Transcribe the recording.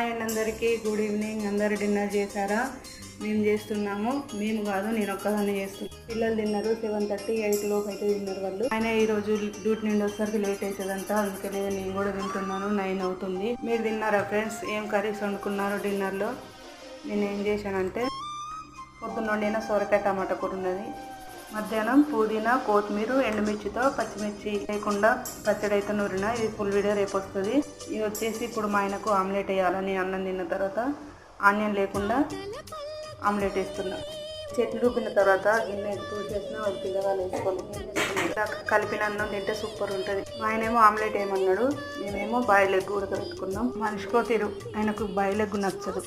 Hi అందరికీ good evening. అందరు dinner చేశారా? మేము చేస్తున్నాము. మేము కాదు, నేను ఒక్కదాన్ని చేస్తున్నాను. పిల్లలు తిన్నారు 7:30, 8 లోపు అయితే తిన్నారు వాళ్ళు. ఆయన ఈరోజు డ్యూటీ నుండి వచ్చేసరికి లేట్ అవుతుందంట, అందుకే నేను కూడా తింటున్నాను. 9 అవుతుంది. మీరు తిన్నారా ఫ్రెండ్స్? ఏం కర్రీస్ వండుకున్నారు డిన్నర్లో? నేను ఏం చేశానంటే పొద్దున్న వండిన సొరకాయ టమాటా కూర ఉన్నది. మధ్యాహ్నం పుదీనా, కొత్తిమీర, ఎండుమిర్చితో పచ్చిమిర్చి లేకుండా పచ్చడి అయితే నూరిన. ఇది ఫుల్ వీడియో రేపు వస్తుంది. ఇది వచ్చేసి ఇప్పుడు మా ఆయనకు ఆమ్లెట్ వేయాలని అన్నం తిన్న తర్వాత ఆనియన్ లేకుండా ఆమ్లెట్ వేస్తున్నా. చెట్లు రూపిన తర్వాత గిన్నె చేసిన వాళ్ళు పిల్లగాలు వేసుకొని కలిపిన అన్నం తింటే సూపర్ ఉంటుంది. మా ఆయనేమో ఆమ్లెట్ వేయమన్నాడు, మేమేమో బాయిల్ ఎగ్ ఉడకబెట్టుకున్నాం. మనిషికో తీరు, ఆయనకు బాయిల్ ఎగ్ నచ్చదు.